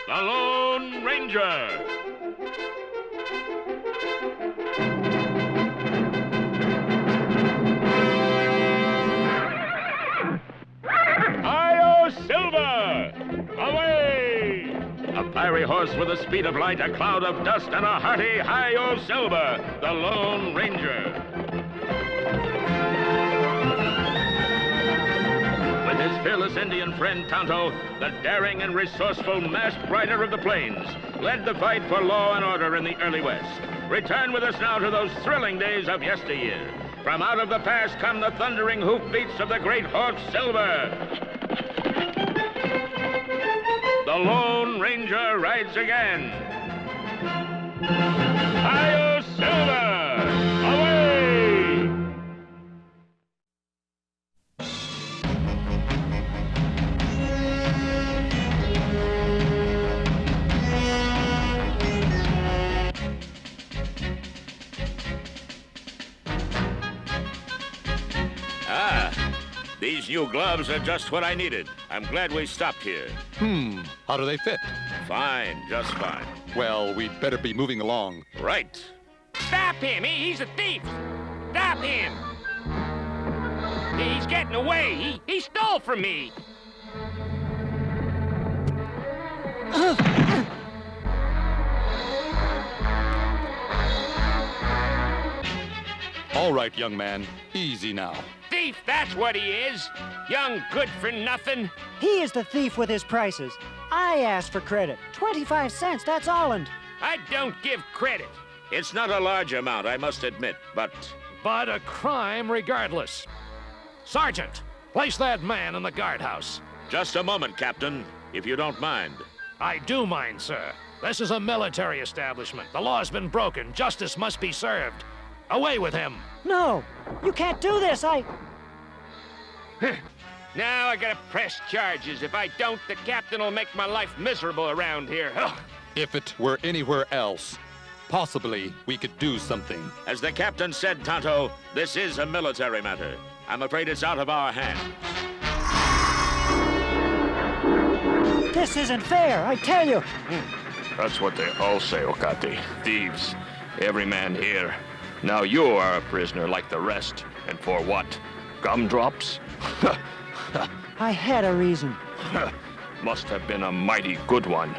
the Lone Ranger. Away! A fiery horse with the speed of light, a cloud of dust, and a hearty Hi-Yo Silver, the Lone Ranger. With his fearless Indian friend Tonto, the daring and resourceful masked rider of the plains, led the fight for law and order in the early West. Return with us now to those thrilling days of yesteryear. From out of the past come the thundering hoofbeats of the great horse Silver. The Lone Ranger rides again. Hi-Yo Silver! Away! These new gloves are just what I needed. I'm glad we stopped here. How do they fit? Fine, just fine. Well, we'd better be moving along. Right. Stop him! He's a thief! Stop him! He's getting away! He stole from me! All right, young man. Easy now. Thief, that's what he is! Young good-for-nothing! He is the thief with his prices. I asked for credit. 25 cents, that's all. I don't give credit. It's not a large amount, I must admit, but a crime regardless. Sergeant, place that man in the guardhouse. just a moment, Captain, if you don't mind. I do mind, sir. This is a military establishment. The law's been broken. Justice must be served. Away with him. No, you can't do this. Now I gotta press charges. If I don't, the captain will make my life miserable around here. Ugh. If it were anywhere else, possibly we could do something. As the captain said, Tonto, this is a military matter. I'm afraid it's out of our hands. This isn't fair, I tell you. That's what they all say, Okati. Thieves. Every man here. Now you are a prisoner like the rest. And for what? Gumdrops? I had a reason. Must have been a mighty good one.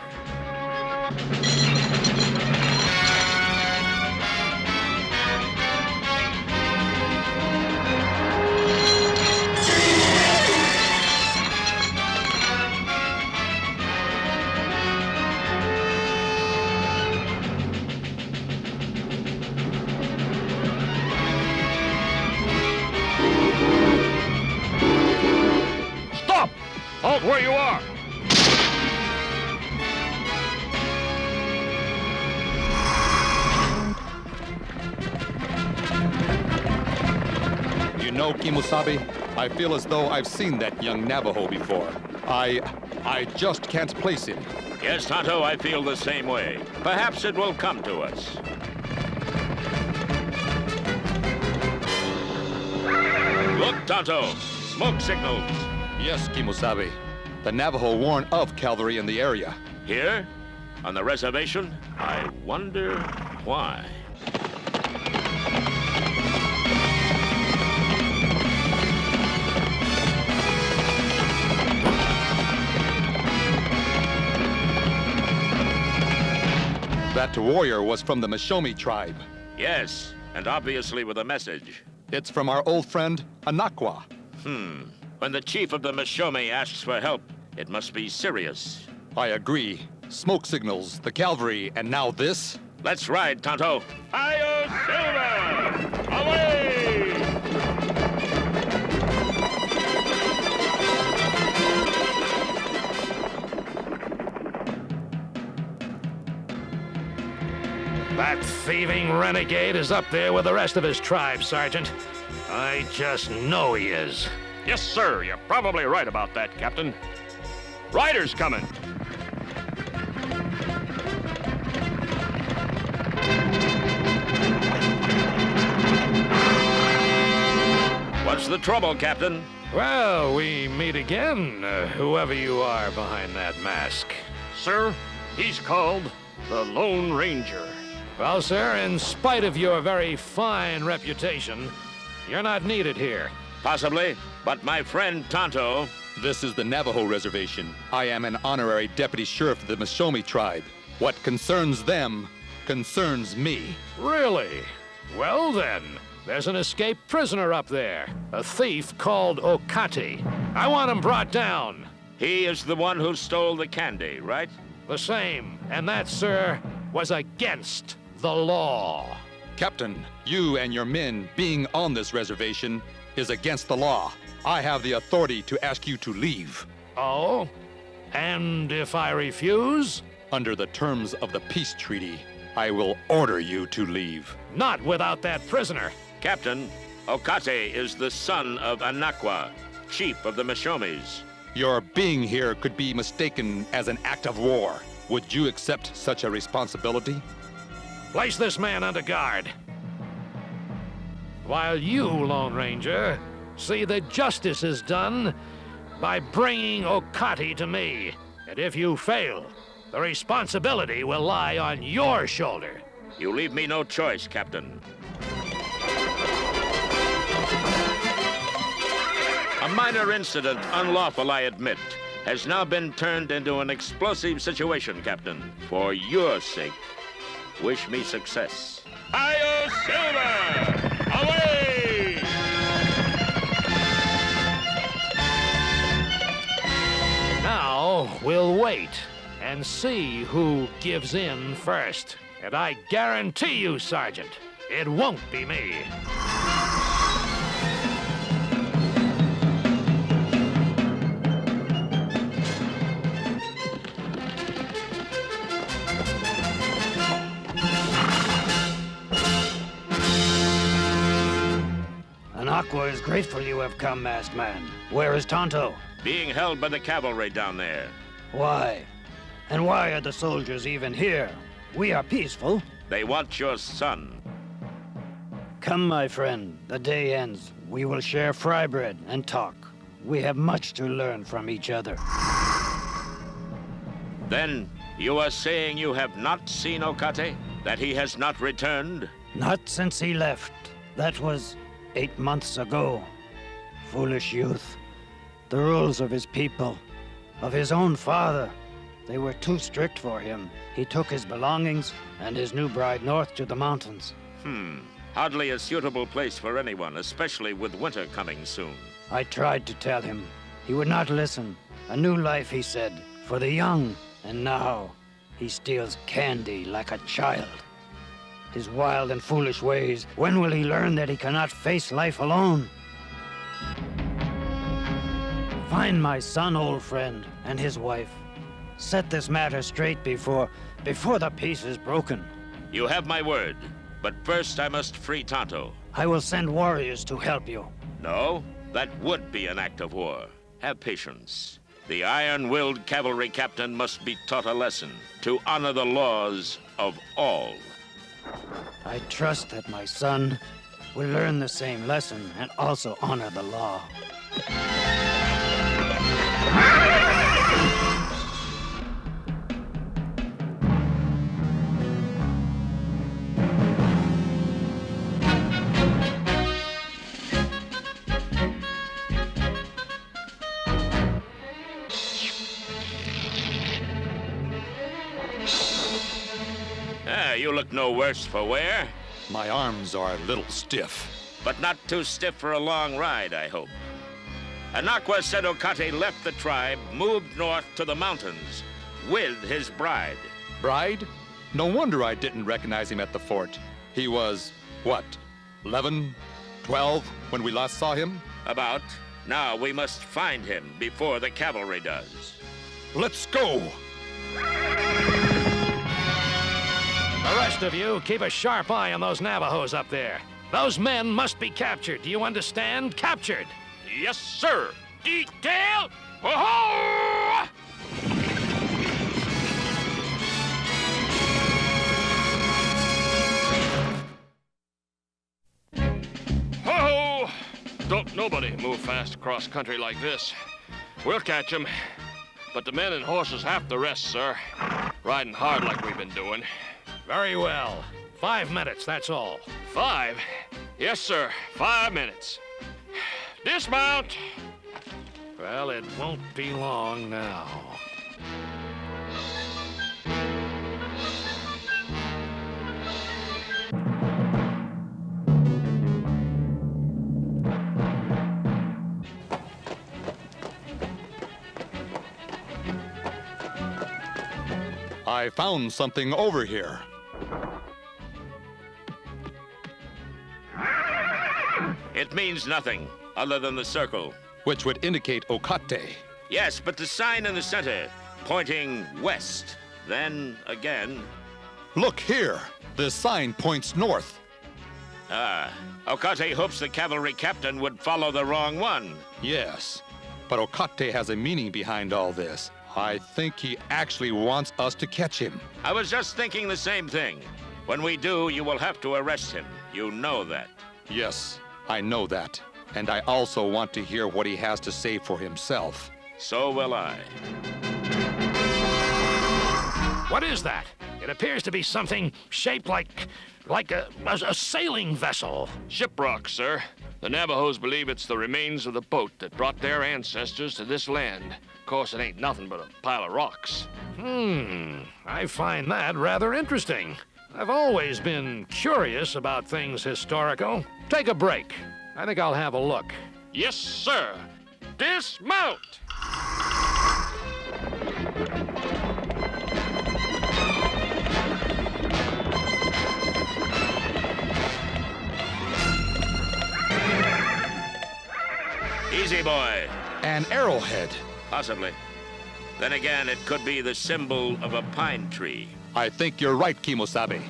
Stop! Halt where you are! You know, Kemo Sabe, I feel as though I've seen that young Navajo before. I just can't place him. Yes, Tonto, I feel the same way. Perhaps it will come to us. Look, Tonto, smoke signals. Yes, Kemo Sabe. The Navajo warn of cavalry in the area. Here? On the reservation? I wonder why. That warrior was from the Mashomi tribe. Yes, and obviously with a message. It's from our old friend, Anakwa. When the chief of the Mashomi asks for help, it must be serious. I agree. Smoke signals, the cavalry, and now this? Let's ride, Tonto. Hi-Yo Silver! Away! That thieving renegade is up there with the rest of his tribe, Sergeant. I just know he is. Yes, sir. You're probably right about that, Captain. Riders coming. What's the trouble, Captain? Well, we meet again, whoever you are behind that mask. Sir, He's called the Lone Ranger. Well, sir, in spite of your very fine reputation, you're not needed here. Possibly, but my friend Tonto... This is the Navajo reservation. I am an honorary deputy sheriff of the Mishomi tribe. What concerns them concerns me. Really? Well then, there's an escaped prisoner up there, a thief called Okati. I want him brought down. He is the one who stole the candy, right? The same, and that, sir, was against the law. Captain, you and your men being on this reservation is against the law. I have the authority to ask you to leave. Oh? And if I refuse? Under the terms of the peace treaty, I will order you to leave. Not without that prisoner. Captain, Okate is the son of Anakwa, chief of the Mishomis. Your being here could be mistaken as an act of war. Would you accept such a responsibility? Place this man under guard. While you, Lone Ranger, see that justice is done by bringing Okati to me. And if you fail, the responsibility will lie on your shoulder. You leave me no choice, Captain. A minor incident, unlawful I admit, has now been turned into an explosive situation, Captain. For your sake, wish me success. Io Silver! Away! Now, we'll wait and see who gives in first. And I guarantee you, Sergeant, it won't be me. Anakwa is grateful you have come, masked man. Where is Tonto? Being held by the cavalry down there. Why? And why are the soldiers even here? We are peaceful. They want your son. Come, my friend. The day ends. We will share fry bread and talk. We have much to learn from each other. Then, you are saying you have not seen Okate? That he has not returned? Not since he left. That was 8 months ago. Foolish youth. The rules of his people, of his own father, they were too strict for him. He took his belongings and his new bride north to the mountains. Hardly a suitable place for anyone, especially with winter coming soon. I tried to tell him. He would not listen. A new life, he said, for the young. And now, he steals candy like a child. His wild and foolish ways. When will he learn that he cannot face life alone? Find my son, old friend, and his wife. Set this matter straight before the peace is broken. You have my word, but first I must free Tonto. I will send warriors to help you. No, that would be an act of war. Have patience. The iron-willed cavalry captain must be taught a lesson to honor the laws of all. I trust that my son will learn the same lesson and also honor the law. You look no worse for wear. My arms are a little stiff. But not too stiff for a long ride, I hope. Anakwa said Okate left the tribe, moved north to the mountains with his bride. Bride? No wonder I didn't recognize him at the fort. He was, what, 11, 12 when we last saw him? About. Now we must find him before the cavalry does. Let's go! The rest of you, keep a sharp eye on those Navajos up there. Those men must be captured. Do you understand? Captured. Yes, sir. Detail! Ho-ho! Ho-ho! Don't nobody move fast across country like this. We'll catch 'em, but the men and horses have to rest, sir. riding hard like we've been doing. Very well. 5 minutes, that's all. 5? Yes, sir. 5 minutes. Dismount! Well, it won't be long now. I found something over here. It means nothing, other than the circle. Which would indicate Okate. Yes, but the sign in the center, pointing west. Then, again... Look here! This sign points north. Okate hopes the cavalry captain would follow the wrong one. Yes, but Okate has a meaning behind all this. I think he actually wants us to catch him. I was just thinking the same thing. When we do, you will have to arrest him. You know that. Yes, I know that. And I also want to hear what he has to say for himself. So will I. What is that? It appears to be something shaped like a sailing vessel. Shipwreck, sir. The Navajos believe it's the remains of the boat that brought their ancestors to this land. Of course, it ain't nothing but a pile of rocks. I find that rather interesting. I've always been curious about things historical. Take a break. I think I'll have a look. Yes, sir. Dismount! Easy, boy. An arrowhead. Possibly. Then again, it could be the symbol of a pine tree. I think you're right, Kemo Sabe.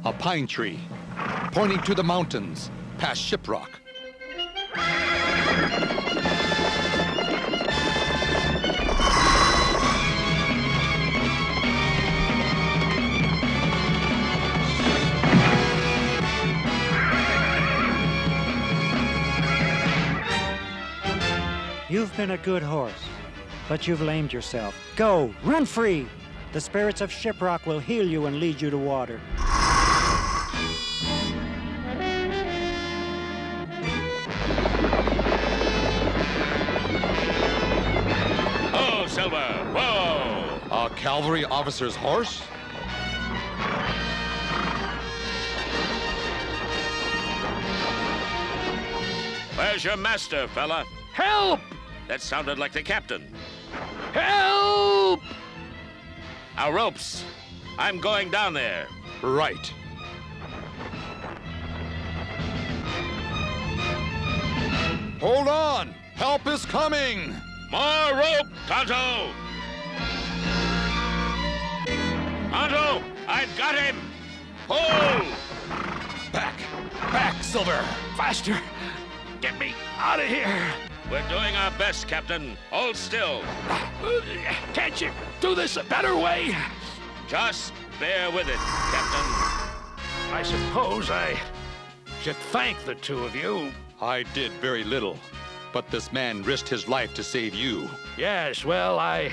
A pine tree, pointing to the mountains, past Shiprock. You've been a good horse, but you've lamed yourself. Go, run free! The spirits of Shiprock will heal you and lead you to water. Oh, Silver! Whoa! A cavalry officer's horse? Where's your master, fella? Help! That sounded like the captain. Help! Our ropes. I'm going down there. Right. Hold on! Help is coming! More rope, Tonto! Tonto, I've got him! Pull! Back! Back, Silver! Faster! Get me out of here! We're doing our best, Captain. Hold still. Can't you do this a better way? Just bear with it, Captain. I suppose I should thank the two of you. I did very little, but this man risked his life to save you. Yes, well, I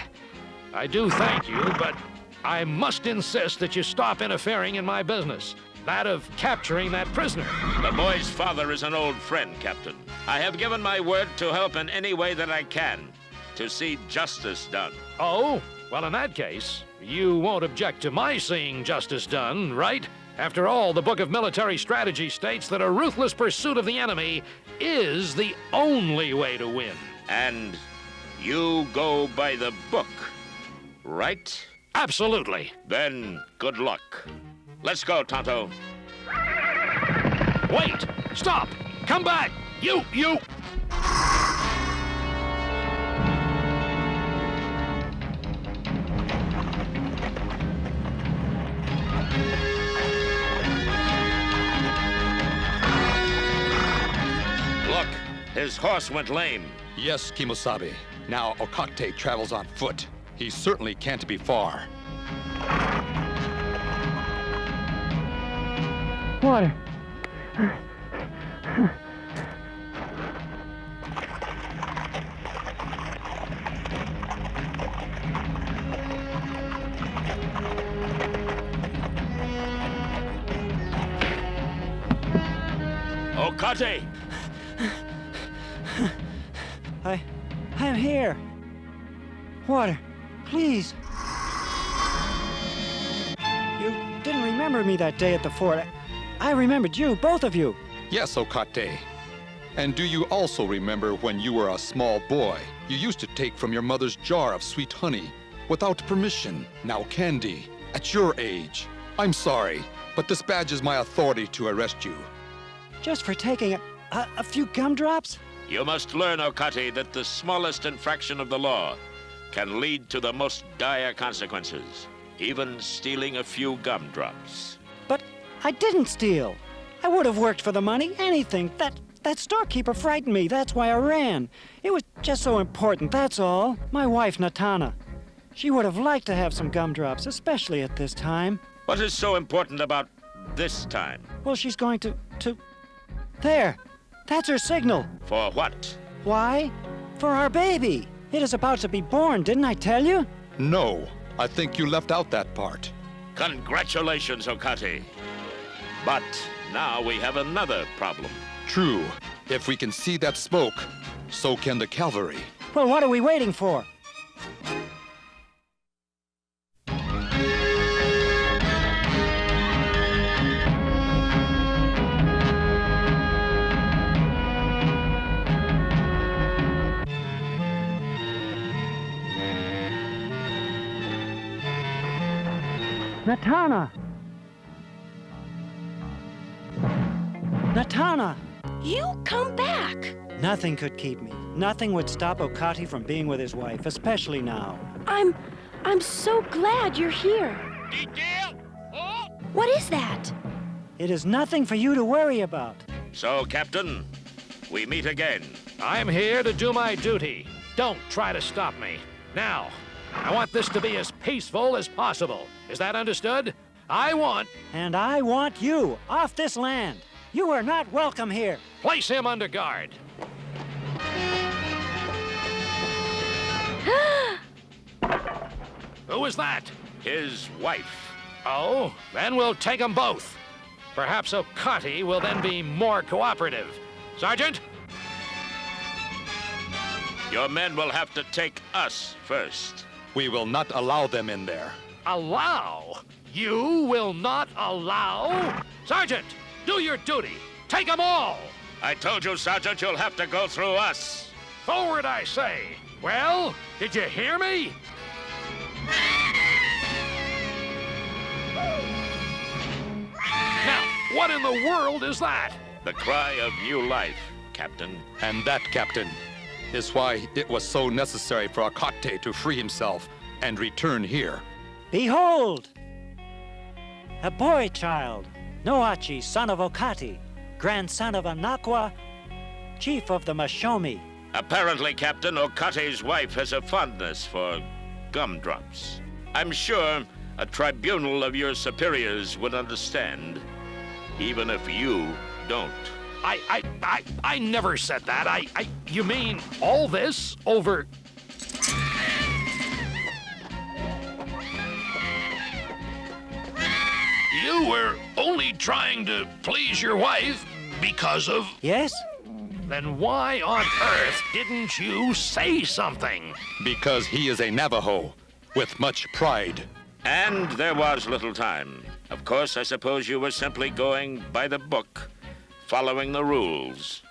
do thank you, but I must insist that you stop interfering in my business. That of capturing that prisoner. The boy's father is an old friend, Captain. I have given my word to help in any way that I can, to see justice done. Oh? Well, in that case, you won't object to my seeing justice done, right? After all, the Book of Military Strategy states that a ruthless pursuit of the enemy is the only way to win. And you go by the book, right? Absolutely. Then good luck. Let's go, Tonto. Wait! Stop! Come back! You! Look, his horse went lame. Yes, Kemo Sabe. Now Okate travels on foot. He certainly can't be far. Water. Okate! I'm here. Water, please. You didn't remember me that day at the fort. I remembered you, both of you. Yes, Okate. And do you also remember when you were a small boy? You used to take from your mother's jar of sweet honey without permission, now candy, at your age. I'm sorry, but this badge is my authority to arrest you. Just for taking a few gumdrops? You must learn, Okate, that the smallest infraction of the law can lead to the most dire consequences, even stealing a few gumdrops. But I didn't steal. I would have worked for the money, anything. That storekeeper frightened me. That's why I ran. It was just so important, that's all. My wife, Natana. She would have liked to have some gumdrops, especially at this time. What is so important about this time? Well, she's going to... There! That's her signal. For what? Why? For our baby. It is about to be born, didn't I tell you? No, I think you left out that part. Congratulations, Okate. But now we have another problem. True. If we can see that smoke, so can the cavalry. Well, what are we waiting for? Natana! Natana! You come back! Nothing could keep me. Nothing would stop Okate from being with his wife, especially now. I'm so glad you're here. Detail! Oh! What is that? It is nothing for you to worry about. So, Captain, we meet again. I'm here to do my duty. Don't try to stop me. Now, I want this to be as peaceful as possible. Is that understood? And I want you off this land. You are not welcome here. Place him under guard. Who was that? His wife. Oh, then we'll take them both. Perhaps Okate will then be more cooperative. Sergeant? Your men will have to take us first. We will not allow them in there. Allow? You will not allow? Sergeant, do your duty. Take them all. I told you, Sergeant, you'll have to go through us. Forward, I say. Well, did you hear me? Now, what in the world is that? The cry of new life, Captain. And that, Captain, is why it was so necessary for Okate to free himself and return here. Behold! A boy child, Noachi, son of Okate, grandson of Anakwa, chief of the Mashomi. Apparently, Captain, Okate's wife has a fondness for gumdrops. I'm sure a tribunal of your superiors would understand, even if you don't. I never said that. You mean all this over... You were only trying to please your wife because of... Yes? Then why on earth didn't you say something? Because he is a Navajo with much pride. And there was little time. Of course, I suppose you were simply going by the book, following the rules.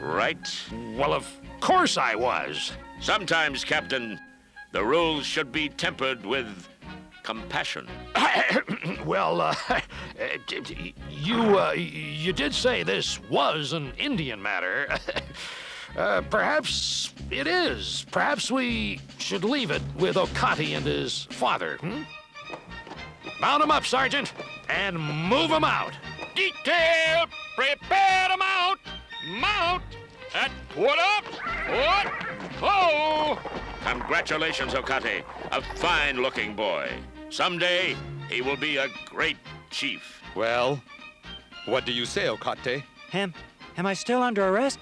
Right? Well, of course I was. Sometimes, Captain, the rules should be tempered with compassion. Well, you did say this was an Indian matter. Perhaps it is. Perhaps we should leave it with Okate and his father, Mount him up, Sergeant, and move him out. Detail! Prepare to mount! Mount! And put up! Put! Oh! Congratulations, Okate. A fine-looking boy. Someday, he will be a great chief. Well, what do you say, Okate? Am I still under arrest?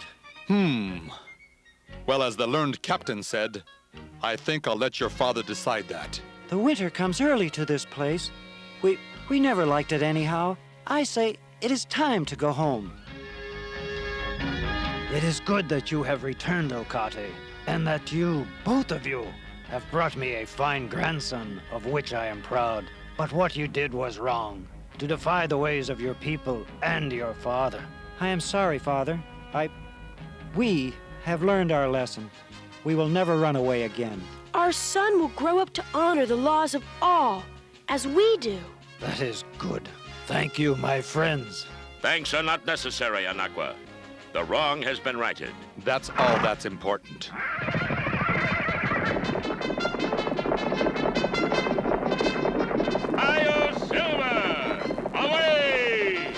Well, as the learned captain said, I think I'll let your father decide that. The winter comes early to this place. We never liked it anyhow. I say it is time to go home. It is good that you have returned, Okate, and that you, both of you, have brought me a fine grandson, of which I am proud. But what you did was wrong, to defy the ways of your people and your father. I am sorry, Father. We have learned our lesson. We will never run away again. Our son will grow up to honor the laws of all, as we do. That is good. Thank you, my friends. Thanks are not necessary, Anakwa. The wrong has been righted. That's all that's important. Io Silver! Away!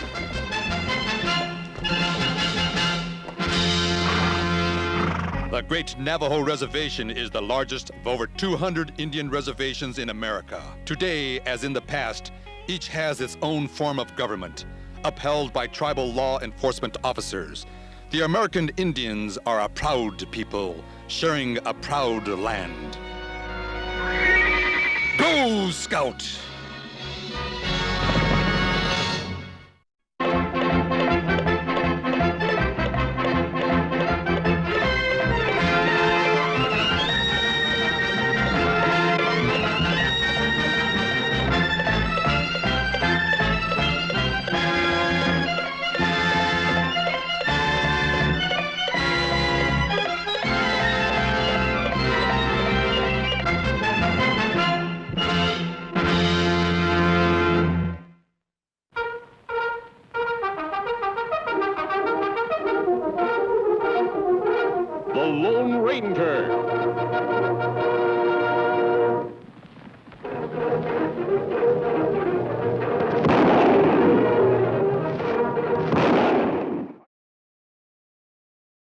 The Great Navajo Reservation is the largest of over 200 Indian reservations in America. Today, as in the past, each has its own form of government, upheld by tribal law enforcement officers. The American Indians are a proud people, sharing a proud land. Go, Scout!